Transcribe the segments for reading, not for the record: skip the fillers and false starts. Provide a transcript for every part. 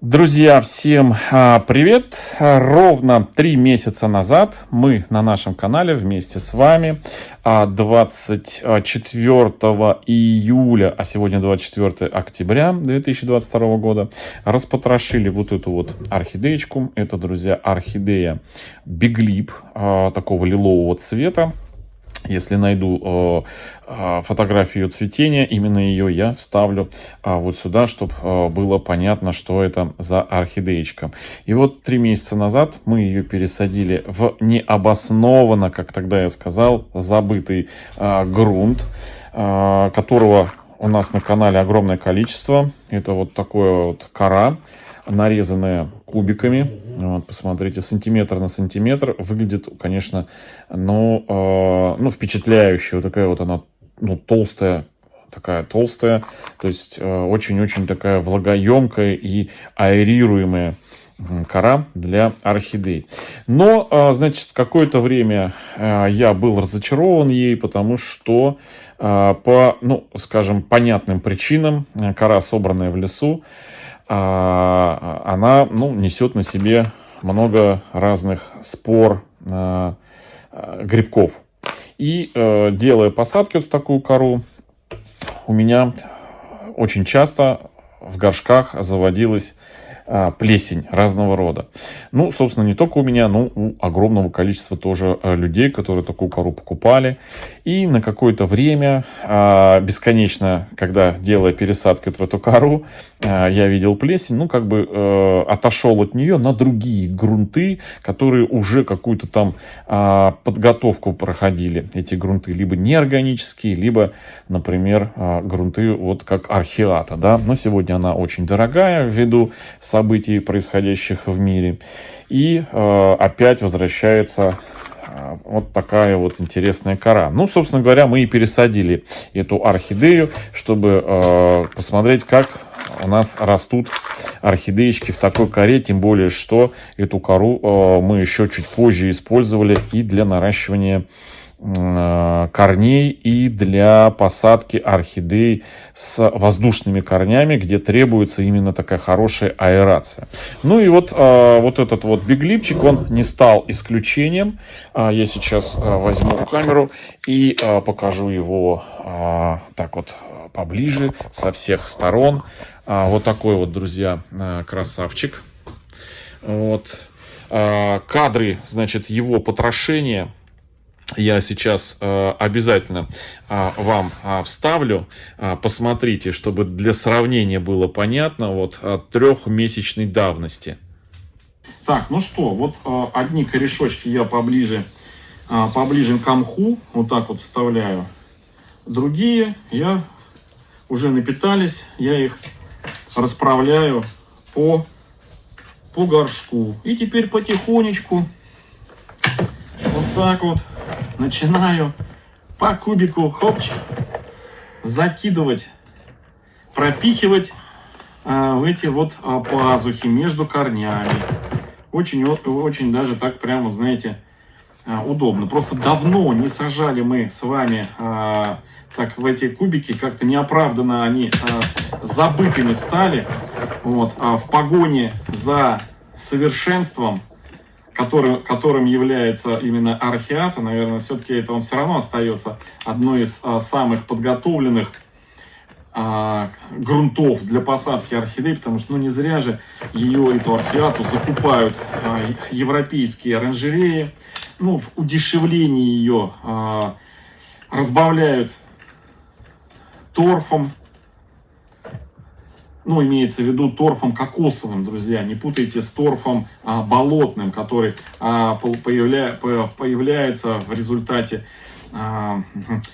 Друзья, всем привет! Ровно 3 месяца назад мы на нашем канале вместе с вами 24 июля, а сегодня 24 октября 2022 года, распотрошили вот эту вот орхидеечку. Это, друзья, орхидея Биглип такого лилового цвета. Если найду фотографию цветения, именно ее я вставлю вот сюда, чтобы было понятно, что это за орхидеечка. И вот 3 месяца назад мы ее пересадили в необоснованно, как тогда я сказал, забытый грунт, которого у нас на канале огромное количество. Это вот такое вот кора, нарезанная кубиками. Вот, посмотрите, сантиметр на сантиметр. Выглядит, конечно, впечатляюще. Вот такая вот она, толстая, то есть очень-очень такая влагоемкая и аэрируемая кора для орхидей. Но, значит, какое-то время я был разочарован ей, потому что по, скажем, понятным причинам кора, собранная в лесу, она несет на себе много разных спор, грибков. И делая посадки вот в такую кору, у меня очень часто в горшках заводилась плесень разного рода. Собственно, не только у меня, но у огромного количества тоже людей, которые такую кору покупали. И на какое-то время, бесконечно, когда делая пересадки в эту кору, я видел плесень, отошел от нее на другие грунты, которые уже какую-то там подготовку проходили. Эти грунты либо неорганические, либо, например, грунты вот как археата, да. Но сегодня она очень дорогая ввиду событий, происходящих в мире. И опять возвращается вот такая вот интересная кора. Собственно говоря, мы и пересадили эту орхидею, чтобы посмотреть, как у нас растут орхидеечки в такой коре. Тем более, что эту кору мы еще чуть позже использовали и для наращивания корней, и для посадки орхидей с воздушными корнями, где требуется именно такая хорошая аэрация. И вот этот вот биглипчик, он не стал исключением. Я сейчас возьму камеру и покажу его так вот поближе, со всех сторон. Вот такой вот, друзья, красавчик. Вот. Кадры, значит, его потрошения я сейчас обязательно вам вставлю. Посмотрите, чтобы для сравнения было понятно, вот от 3-месячной давности. Так, вот одни корешочки я поближе к мху, вот так вот вставляю. Другие я уже напитались, я их расправляю по горшку. И теперь потихонечку вот так вот начинаю по кубику закидывать, пропихивать в эти вот пазухи между корнями. Очень даже так прямо, знаете, удобно. Просто давно не сажали мы с вами так в эти кубики, как-то неоправданно они забытыми стали. Вот, в погоне за совершенством, которым является именно археата, наверное, все-таки это он все равно остается одной из самых подготовленных грунтов для посадки орхидей, потому что не зря же эту археату закупают европейские оранжереи. В удешевлении ее разбавляют торфом. Имеется в виду торфом кокосовым, друзья. Не путайте с торфом болотным, который появляется в результате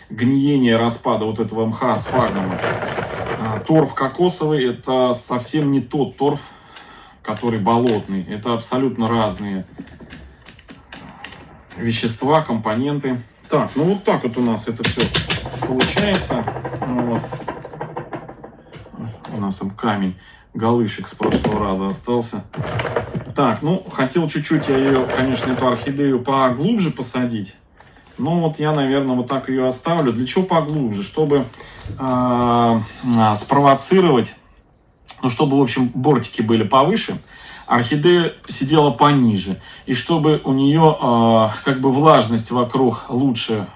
гниения, распада вот этого мха сфагнума. Торф кокосовый – это совсем не тот торф, который болотный. Это абсолютно разные вещества, компоненты. Так, вот так вот у нас это все получается. Вот. У нас там камень, галышек с прошлого раза остался. Так, хотел чуть-чуть я ее, конечно, эту орхидею поглубже посадить. Но я, наверное, вот так ее оставлю. Для чего поглубже? Чтобы спровоцировать Ну, чтобы, в общем, бортики были повыше, орхидея сидела пониже. И чтобы у нее как бы влажность вокруг лучше,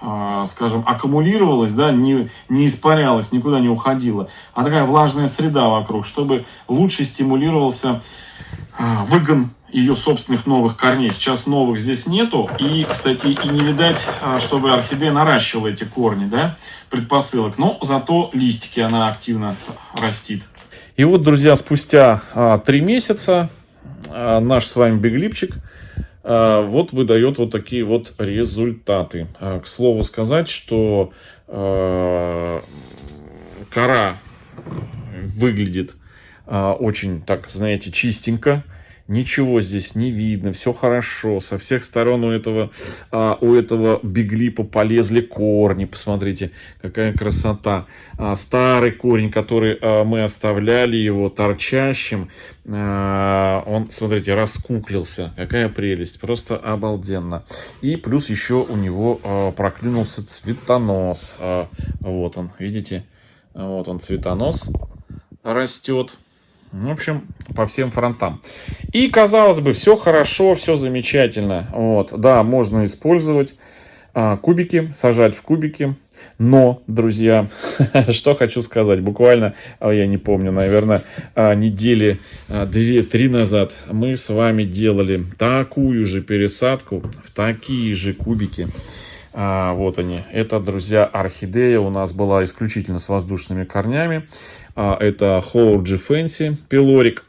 скажем, аккумулировалась, да, не испарялась, никуда не уходила, а такая влажная среда вокруг, чтобы лучше стимулировался выгон ее собственных новых корней. Сейчас новых здесь нету. И, кстати, и не видать, чтобы орхидея наращивала эти корни, да, предпосылок. Но зато листики она активно растит. И вот, друзья, спустя 3 месяца наш с вами биглипчик вот выдает вот такие вот результаты. К слову сказать, что кора выглядит очень, так, знаете, чистенько. Ничего здесь не видно, все хорошо. Со всех сторон у этого биглипа полезли корни. Посмотрите, какая красота. Старый корень, который мы оставляли его торчащим, он, смотрите, раскуклился. Какая прелесть, просто обалденно. И плюс еще у него проклюнулся цветонос. Вот он, видите? Вот он, цветонос растет. В общем, по всем фронтам. И, казалось бы, все хорошо, все замечательно. Вот, да, можно использовать кубики, сажать в кубики. Но, друзья, что хочу сказать. Буквально, я не помню, наверное, недели 2-3 назад мы с вами делали такую же пересадку в такие же кубики. Вот они. Это, друзья, орхидея у нас была исключительно с воздушными корнями. Это Horgy Fancy пилорик.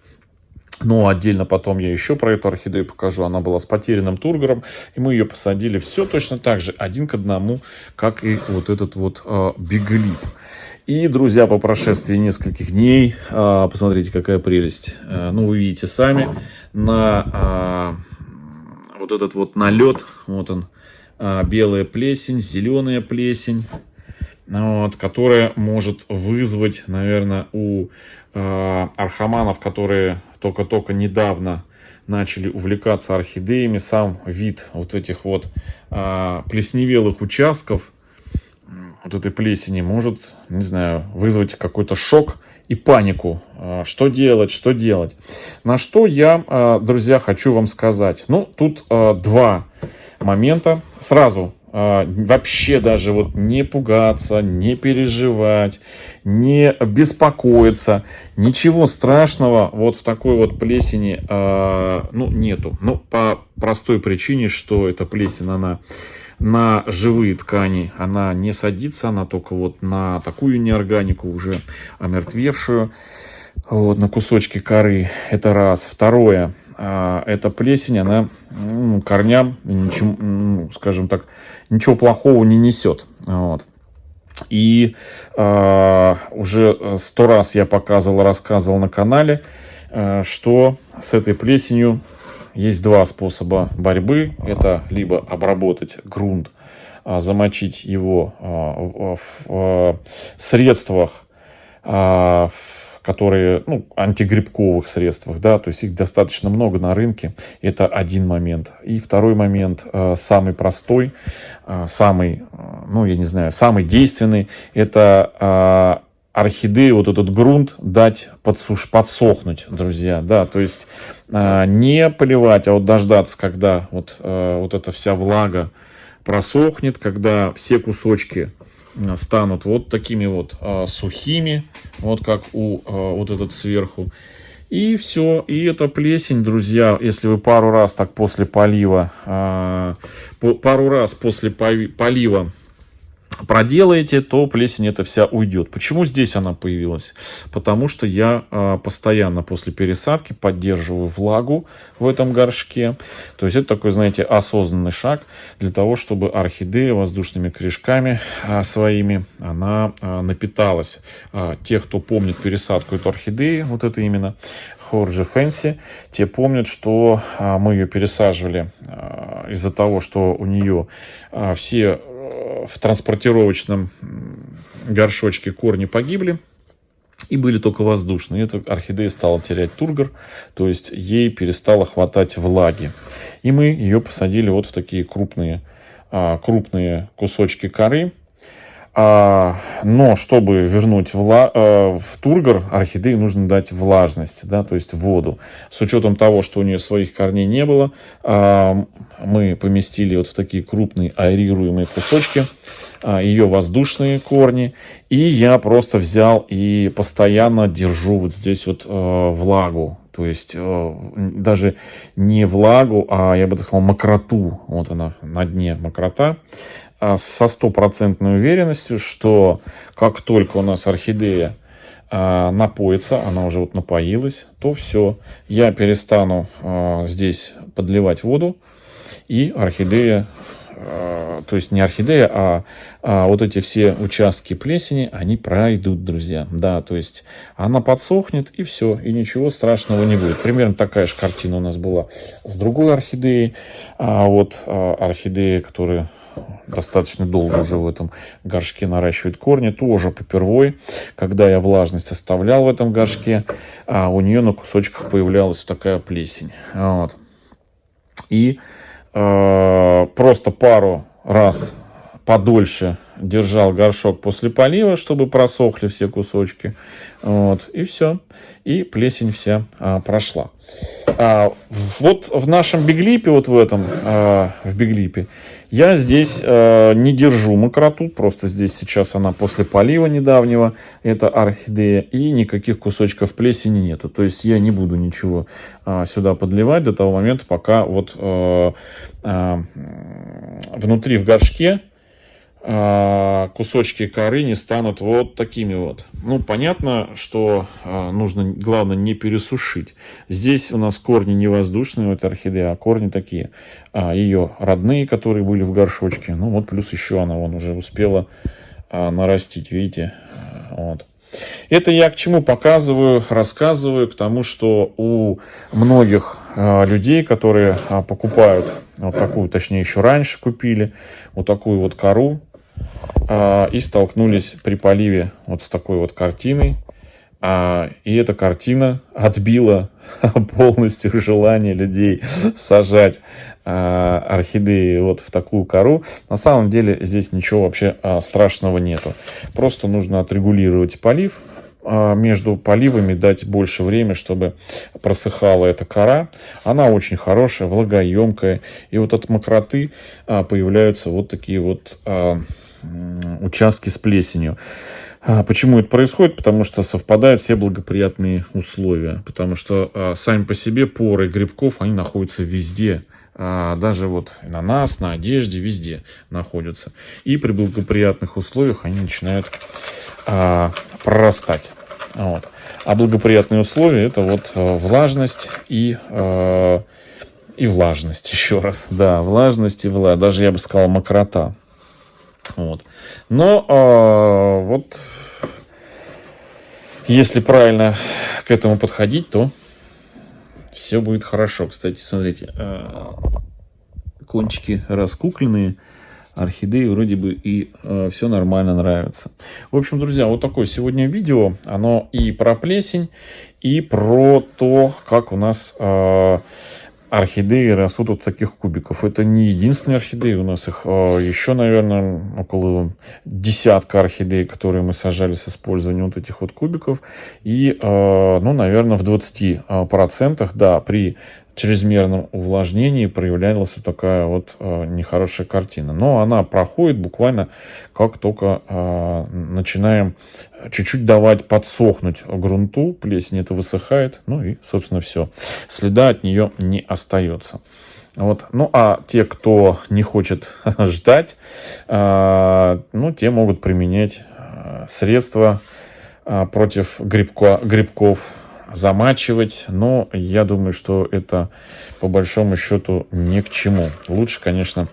Но отдельно потом я еще про эту орхидею покажу. Она была с потерянным тургором. И мы ее посадили все точно так же, 1 к 1, как и вот этот вот биглип. И, друзья, по прошествии нескольких дней, посмотрите, какая прелесть. Ну, вы видите сами, на вот этот вот налет, вот он, белая плесень, зеленая плесень. Вот, которая может вызвать, наверное, у архаманов, которые только-только недавно начали увлекаться орхидеями, сам вид вот этих вот плесневелых участков, вот этой плесени, может, не знаю, вызвать какой-то шок и панику. Что делать, что делать? На что я, друзья, хочу вам сказать. Ну, тут 2 момента. Сразу вообще даже вот не пугаться, не переживать, не беспокоиться. Ничего страшного вот в такой вот плесени ну, нету. Ну, по простой причине, что эта плесень, она на живые ткани, она не садится, она только вот на такую неорганику, уже омертвевшую, вот, на кусочки коры. Это раз. Второе. Эта плесень, она корням, ничего, скажем так, ничего плохого не несет. Вот. И уже 100 раз я показывал, рассказывал на канале, что с этой плесенью есть 2 способа борьбы. Это либо обработать грунт, замочить его в средствах, которые, ну, антигрибковых средствах, да, то есть их достаточно много на рынке. Это один момент. И второй момент, самый простой, самый, ну, я не знаю, самый действенный, это орхидеи, вот этот грунт дать подсохнуть, друзья, да, то есть не поливать, а вот дождаться, когда вот эта вся влага просохнет, когда все кусочки станут вот такими вот сухими, вот как у вот этот сверху. И все. И эта плесень, друзья, если вы пару раз так после полива, проделаете, то плесень эта вся уйдет. Почему здесь она появилась? Потому что я постоянно после пересадки поддерживаю влагу в этом горшке. То есть это такой, знаете, осознанный шаг для того, чтобы орхидея воздушными корешками своими, она напиталась. Те, кто помнит пересадку этой орхидеи, вот это именно Horgy Fancy, те помнят, что мы ее пересаживали из-за того, что у нее все в транспортировочном горшочке корни погибли и были только воздушные. Эта орхидея стала терять тургор, то есть ей перестало хватать влаги. И мы ее посадили вот в такие крупные кусочки коры. Но чтобы вернуть в тургор, орхидее нужно дать влажность, да, то есть воду. С учетом того, что у нее своих корней не было, мы поместили вот в такие крупные аэрируемые кусочки ее воздушные корни. И я просто взял и постоянно держу вот здесь вот влагу. То есть даже не влагу, а я бы так сказал мокроту. Вот она на дне мокрота. Со стопроцентной уверенностью, что как только у нас орхидея напоится, она уже вот напоилась, то все, я перестану здесь подливать воду, и орхидея, то есть не орхидея, а вот эти все участки плесени, они пройдут, друзья. Да, то есть она подсохнет, и все, и ничего страшного не будет. Примерно такая же картина у нас была с другой орхидеей. Вот орхидея, которая достаточно долго уже в этом горшке наращивает корни, тоже попервой, когда я влажность оставлял в этом горшке, у нее на кусочках появлялась такая плесень. Вот. И просто пару раз подольше держал горшок после полива, чтобы просохли все кусочки. Вот, и все. И плесень вся прошла. Вот в нашем биглипе, вот в этом, в биглипе, я здесь не держу мокроту. Просто здесь сейчас она после полива недавнего, это орхидея, и никаких кусочков плесени нету. То есть я не буду ничего сюда подливать до того момента, пока вот внутри в горшке кусочки коры не станут вот такими вот. Ну, понятно, что нужно, главное, не пересушить. Здесь у нас корни не воздушные у этой орхидеи, а корни такие. Ее родные, которые были в горшочке. Ну, вот плюс еще она вон уже успела нарастить, видите? Вот. Это я к чему показываю, рассказываю, к тому, что у многих людей, которые покупают вот такую, точнее, еще раньше купили, вот такую вот кору, и столкнулись при поливе вот с такой вот картиной. И эта картина отбила полностью желание людей сажать орхидеи вот в такую кору. На самом деле здесь ничего вообще страшного нету. Просто нужно отрегулировать полив. Между поливами дать больше времени, чтобы просыхала эта кора. Она очень хорошая, влагоемкая. И вот от мокроты появляются вот такие вот участки с плесенью. Почему это происходит? Потому что совпадают все благоприятные условия. Потому что сами по себе поры грибков, они находятся везде. Даже вот на нас, на одежде, везде находятся. И при благоприятных условиях они начинают прорастать. Вот. А благоприятные условия — это вот влажность и влажность, еще раз. Да, влажность и влажность. Даже я бы сказал мокрота. Вот. Но вот если правильно к этому подходить, то все будет хорошо. Кстати, смотрите, кончики раскукленные, орхидеи вроде бы и все нормально нравится. В общем, друзья, вот такое сегодня видео. Оно и про плесень, и про то, как у нас орхидеи растут от таких кубиков. Это не единственные орхидеи. У нас их еще, наверное, около десятка орхидей, которые мы сажали с использованием вот этих вот кубиков. И, ну, наверное, в 20%, да, при чрезмерном увлажнении проявлялась вот такая вот нехорошая картина. Но она проходит буквально как только начинаем чуть-чуть давать подсохнуть грунту, плесень это высыхает, ну и, собственно, все. Следа от нее не остается. Вот. Ну, а те, кто не хочет ждать, ну, те могут применять средства против грибков, замачивать, но я думаю, что это по большому счету ни к чему. Лучше, конечно,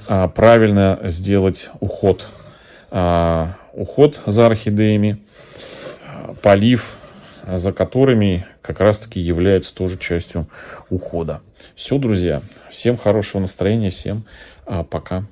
правильно сделать уход за орхидеями, полив за которыми как раз-таки является тоже частью ухода. Все, друзья, всем хорошего настроения, всем пока.